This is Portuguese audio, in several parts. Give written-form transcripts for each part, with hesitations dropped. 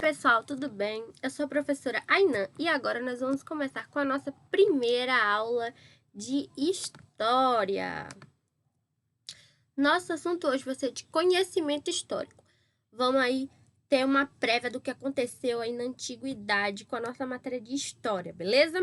pessoal, tudo bem? Eu sou a professora Ainan e agora nós vamos começar com a nossa primeira aula de História. Nosso assunto hoje vai ser de conhecimento histórico. Vamos aí ter uma prévia do que aconteceu aí na Antiguidade com a nossa matéria de História, beleza?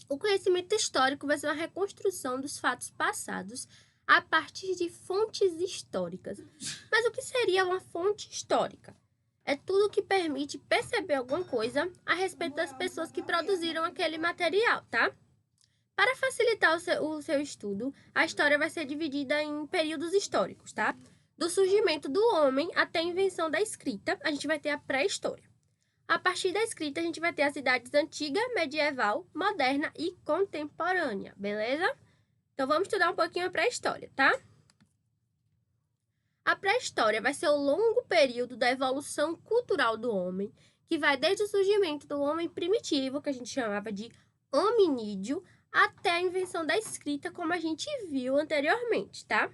O conhecimento histórico vai ser uma reconstrução dos fatos passados a partir de fontes históricas. Mas o que seria uma fonte histórica? É tudo que permite perceber alguma coisa a respeito das pessoas que produziram aquele material, tá? Para facilitar o seu estudo, a história vai ser dividida em períodos históricos, tá? Do surgimento do homem até a invenção da escrita, a gente vai ter a pré-história. A partir da escrita, a gente vai ter as idades antiga, medieval, moderna e contemporânea, beleza? Então, vamos estudar um pouquinho a pré-história, tá? A pré-história vai ser o longo período da evolução cultural do homem, que vai desde o surgimento do homem primitivo, que a gente chamava de hominídeo, até a invenção da escrita, como a gente viu anteriormente, tá?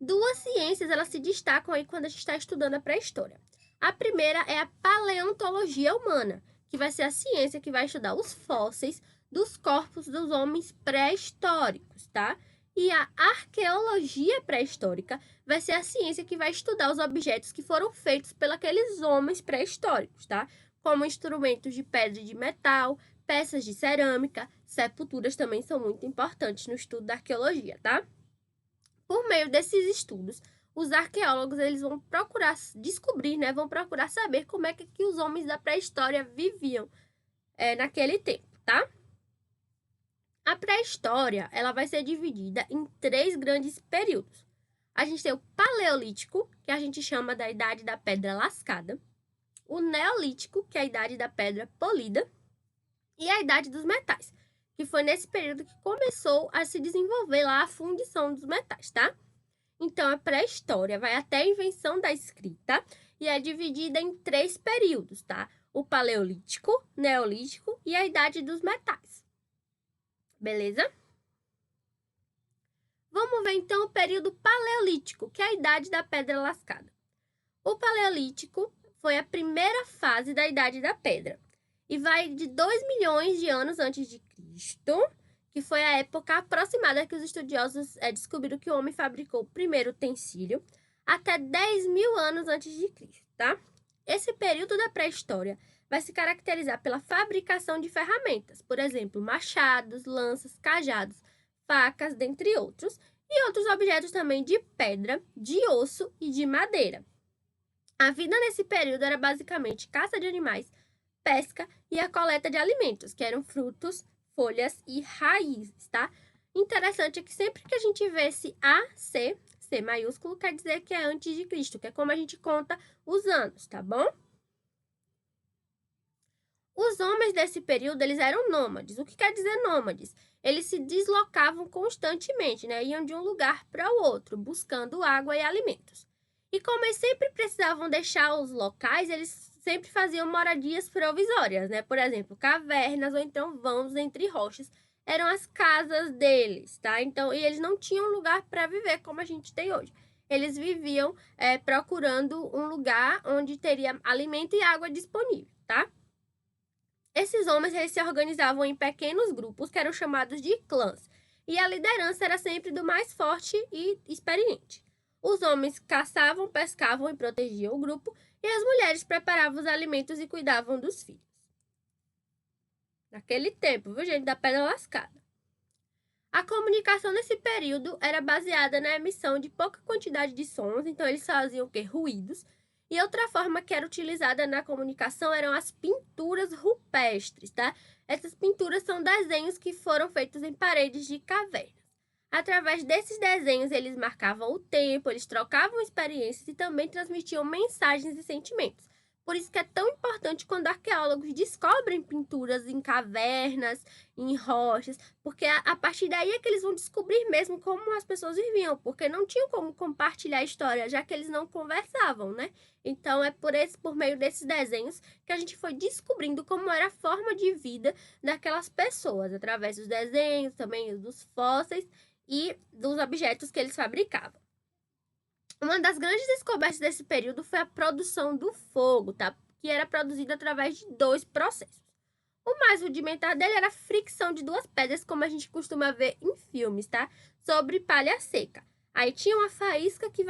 Duas ciências, elas se destacam aí quando a gente está estudando a pré-história. A primeira é a paleontologia humana, que vai ser a ciência que vai estudar os fósseis dos corpos dos homens pré-históricos, tá? E a arqueologia pré-histórica vai ser a ciência que vai estudar os objetos que foram feitos pelos homens pré-históricos, tá? Como instrumentos de pedra e de metal, peças de cerâmica, sepulturas também são muito importantes no estudo da arqueologia, tá? Por meio desses estudos, os arqueólogos eles vão procurar descobrir, né? Vão procurar saber como é que os homens da pré-história viviam naquele tempo, tá? A pré-história, ela vai ser dividida em 3 grandes períodos. A gente tem o Paleolítico, que a gente chama da Idade da Pedra Lascada, o Neolítico, que é a Idade da Pedra Polida, e a Idade dos Metais, que foi nesse período que começou a se desenvolver lá a fundição dos metais, tá? Então, a pré-história vai até a invenção da escrita e é dividida em 3 períodos, tá? O Paleolítico, Neolítico e a Idade dos Metais. Beleza? Vamos ver, então, o período Paleolítico, que é a Idade da Pedra Lascada. O Paleolítico foi a primeira fase da Idade da Pedra e vai de 2 milhões de anos antes de Cristo, que foi a época aproximada que os estudiosos descobriram que o homem fabricou o primeiro utensílio, até 10 mil anos antes de Cristo, tá? Esse período da pré-história vai se caracterizar pela fabricação de ferramentas, por exemplo, machados, lanças, cajados, facas, dentre outros, e outros objetos também de pedra, de osso e de madeira. A vida nesse período era basicamente caça de animais, pesca e a coleta de alimentos, que eram frutos, folhas e raízes, tá? Interessante é que sempre que a gente vê esse AC, C maiúsculo, quer dizer que é antes de Cristo, que é como a gente conta os anos, tá bom? Os homens desse período, eles eram nômades. O que quer dizer nômades? Eles se deslocavam constantemente, né? Iam de um lugar para o outro, buscando água e alimentos. E como eles sempre precisavam deixar os locais, eles sempre faziam moradias provisórias, né? Por exemplo, cavernas ou então vãos entre rochas. Eram as casas deles, tá? Então, e eles não tinham lugar para viver como a gente tem hoje. Eles viviam procurando um lugar onde teria alimento e água disponível, tá? Esses homens eles se organizavam em pequenos grupos que eram chamados de clãs, e a liderança era sempre do mais forte e experiente. Os homens caçavam, pescavam e protegiam o grupo, e as mulheres preparavam os alimentos e cuidavam dos filhos. Naquele tempo, viu, gente, da Pedra Lascada. A comunicação nesse período era baseada na emissão de pouca quantidade de sons, então eles faziam o quê? Ruídos. E outra forma que era utilizada na comunicação eram as pinturas rupestres, tá? Essas pinturas são desenhos que foram feitos em paredes de cavernas. Através desses desenhos, eles marcavam o tempo, eles trocavam experiências e também transmitiam mensagens e sentimentos. Por isso que é tão importante quando arqueólogos descobrem pinturas em cavernas, em rochas, porque a partir daí é que eles vão descobrir mesmo como as pessoas viviam, porque não tinham como compartilhar a história, já que eles não conversavam, né? Então, é por meio desses desenhos que a gente foi descobrindo como era a forma de vida daquelas pessoas, através dos desenhos, também dos fósseis e dos objetos que eles fabricavam. Uma das grandes descobertas desse período foi a produção do fogo, tá? que era produzido através de 2 processos. O mais rudimentar dele era a fricção de 2 pedras, como a gente costuma ver em filmes, tá? Sobre palha seca. Aí tinha uma faísca que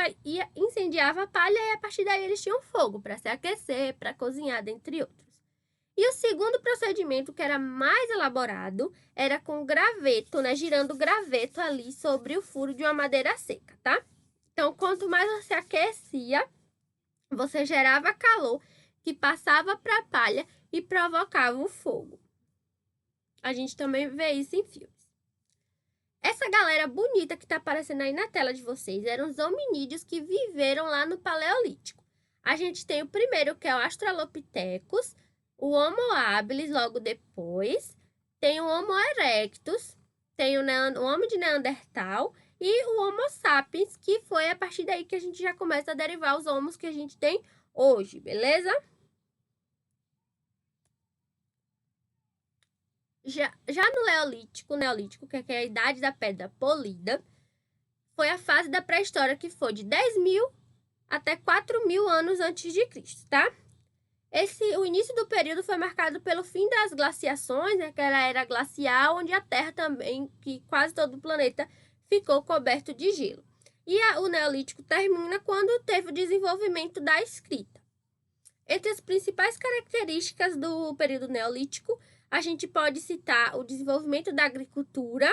incendiava a palha e a partir daí eles tinham fogo para se aquecer, para cozinhar, dentre outros. E o segundo procedimento, que era mais elaborado, era com graveto, né? Girando o graveto ali sobre o furo de uma madeira seca, tá? Então, quanto mais você aquecia, você gerava calor que passava para a palha e provocava o fogo. A gente também vê isso em filmes. Essa galera bonita que está aparecendo aí na tela de vocês eram os hominídeos que viveram lá no Paleolítico. A gente tem o primeiro, que é o Australopithecus, o Homo habilis logo depois, tem o Homo erectus, tem o Homem de Neandertal e o Homo sapiens, que foi a partir daí que a gente já começa a derivar os homos que a gente tem hoje, beleza? Já no Neolítico, que é a idade da pedra polida, foi a fase da pré-história que foi de 10.000 até 4.000 anos antes de Cristo, tá? O início do período foi marcado pelo fim das glaciações, né, que era a era glacial, onde a Terra também, que quase todo o planeta, ficou coberto de gelo. E o Neolítico termina quando teve o desenvolvimento da escrita. Entre as principais características do período Neolítico, a gente pode citar o desenvolvimento da agricultura,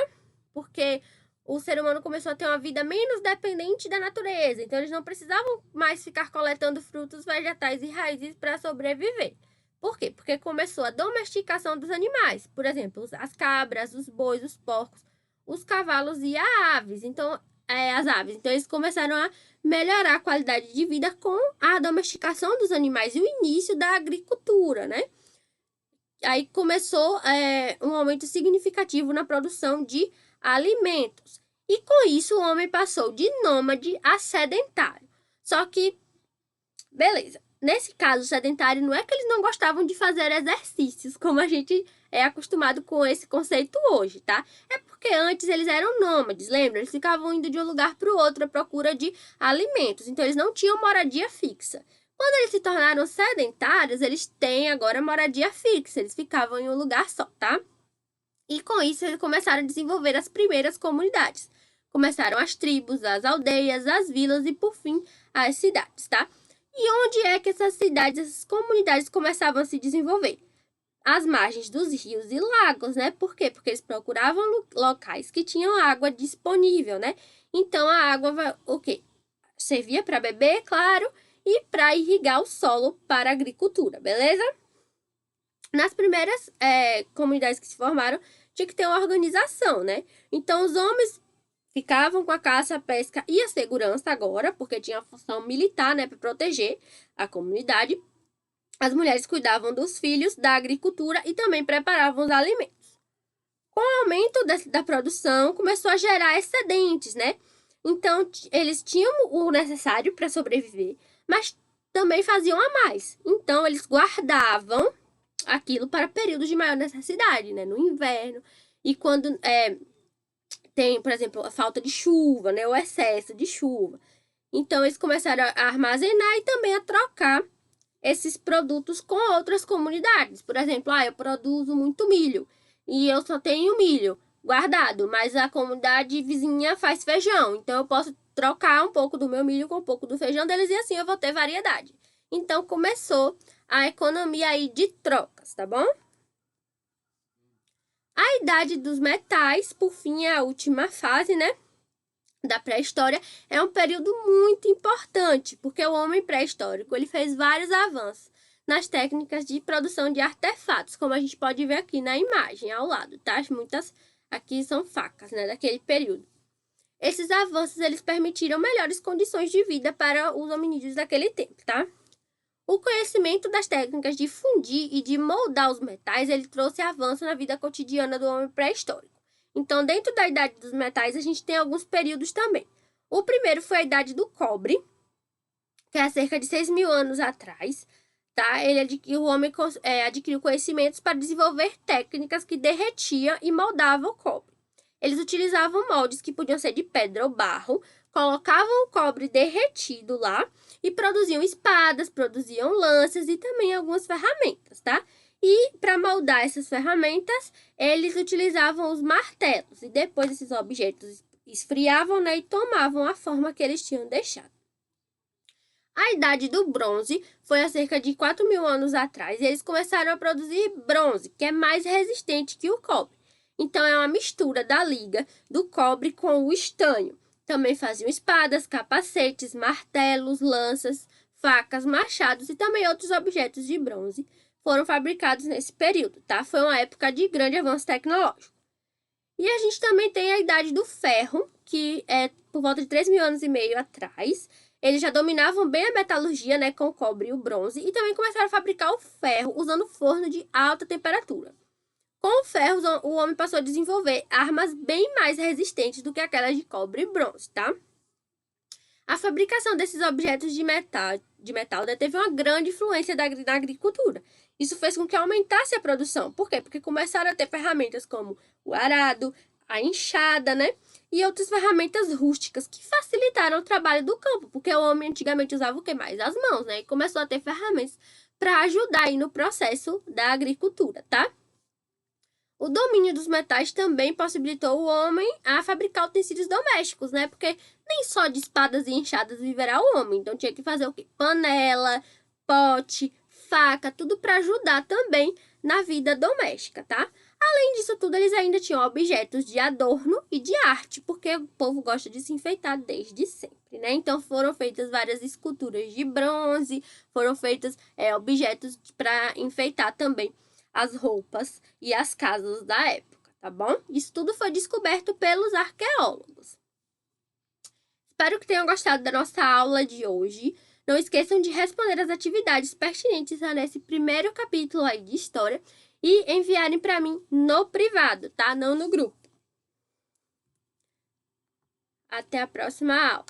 porque o ser humano começou a ter uma vida menos dependente da natureza. Então, eles não precisavam mais ficar coletando frutos, vegetais e raízes para sobreviver. Por quê? Porque começou a domesticação dos animais. Por exemplo, as cabras, os bois, os porcos, os cavalos e as aves. Então, eles começaram a melhorar a qualidade de vida com a domesticação dos animais e o início da agricultura, né? Aí começou um aumento significativo na produção de alimentos. E com isso o homem passou de nômade a sedentário. Só que, beleza, nesse caso sedentário não é que eles não gostavam de fazer exercícios, como a gente é acostumado com esse conceito hoje, tá? É porque antes eles eram nômades, lembra? Eles ficavam indo de um lugar para o outro à procura de alimentos, então eles não tinham moradia fixa. Quando eles se tornaram sedentários, eles têm agora moradia fixa, eles ficavam em um lugar só, tá? E com isso eles começaram a desenvolver as primeiras comunidades. Começaram as tribos, as aldeias, as vilas e, por fim, as cidades, tá? E onde é que essas cidades, essas comunidades começavam a se desenvolver? Às margens dos rios e lagos, né? Por quê? Porque eles procuravam locais que tinham água disponível, né? Então, a água, servia para beber, claro, e para irrigar o solo para a agricultura, beleza? Nas primeiras comunidades que se formaram, tinha que ter uma organização, né? Então, os homens ficavam com a caça, a pesca e a segurança agora, porque tinha a função militar, né, para proteger a comunidade. As mulheres cuidavam dos filhos, da agricultura e também preparavam os alimentos. Com o aumento da produção, começou a gerar excedentes, né? Então, eles tinham o necessário para sobreviver, mas também faziam a mais. Então, eles guardavam aquilo para períodos de maior necessidade, né? No inverno. E quando tem, por exemplo, a falta de chuva, né? O excesso de chuva. Então, eles começaram a armazenar e também a trocar esses produtos com outras comunidades. Por exemplo, eu produzo muito milho e eu só tenho milho guardado, mas a comunidade vizinha faz feijão. Então, eu posso trocar um pouco do meu milho com um pouco do feijão deles e assim eu vou ter variedade. Então, começou a economia aí de trocas, tá bom? A idade dos metais, por fim, é a última fase, né, da pré-história. É um período muito importante, porque o homem pré-histórico ele fez vários avanços nas técnicas de produção de artefatos, como a gente pode ver aqui na imagem ao lado, tá? Muitas aqui são facas, né, daquele período. Esses avanços eles permitiram melhores condições de vida para os hominídeos daquele tempo, tá? O conhecimento das técnicas de fundir e de moldar os metais, ele trouxe avanço na vida cotidiana do homem pré-histórico. Então, dentro da idade dos metais, a gente tem alguns períodos também. O primeiro foi a idade do cobre, que é há cerca de 6.000 anos atrás, tá? O homem adquiriu conhecimentos para desenvolver técnicas que derretiam e moldavam o cobre. Eles utilizavam moldes que podiam ser de pedra ou barro, colocavam o cobre derretido lá e produziam espadas, produziam lanças e também algumas ferramentas, tá? E para moldar essas ferramentas, eles utilizavam os martelos e depois esses objetos esfriavam, né, e tomavam a forma que eles tinham deixado. A idade do bronze foi há cerca de 4.000 anos atrás e eles começaram a produzir bronze, que é mais resistente que o cobre. Então, é uma mistura da liga do cobre com o estanho. Também faziam espadas, capacetes, martelos, lanças, facas, machados e também outros objetos de bronze foram fabricados nesse período, tá? Foi uma época de grande avanço tecnológico. E a gente também tem a idade do ferro, que é por volta de 3.000 anos e meio atrás. Eles já dominavam bem a metalurgia, né, com o cobre e o bronze, e também começaram a fabricar o ferro usando forno de alta temperatura. Com o ferro, o homem passou a desenvolver armas bem mais resistentes do que aquelas de cobre e bronze, tá? A fabricação desses objetos de metal né, teve uma grande influência na agricultura. Isso fez com que aumentasse a produção. Por quê? Porque começaram a ter ferramentas como o arado, a enxada, né? E outras ferramentas rústicas que facilitaram o trabalho do campo, porque o homem antigamente usava o que mais? As mãos, né? E começou a ter ferramentas para ajudar aí no processo da agricultura, tá? O domínio dos metais também possibilitou o homem a fabricar utensílios domésticos, né? Porque nem só de espadas e enxadas viverá o homem. Então tinha que fazer o quê? Panela, pote, faca, tudo para ajudar também na vida doméstica, tá? Além disso tudo, eles ainda tinham objetos de adorno e de arte, porque o povo gosta de se enfeitar desde sempre, né? Então foram feitas várias esculturas de bronze, foram feitos objetos para enfeitar também as roupas e as casas da época, tá bom? Isso tudo foi descoberto pelos arqueólogos. Espero que tenham gostado da nossa aula de hoje. Não esqueçam de responder as atividades pertinentes nesse primeiro capítulo aí de história e enviarem para mim no privado, tá? Não no grupo. Até a próxima aula.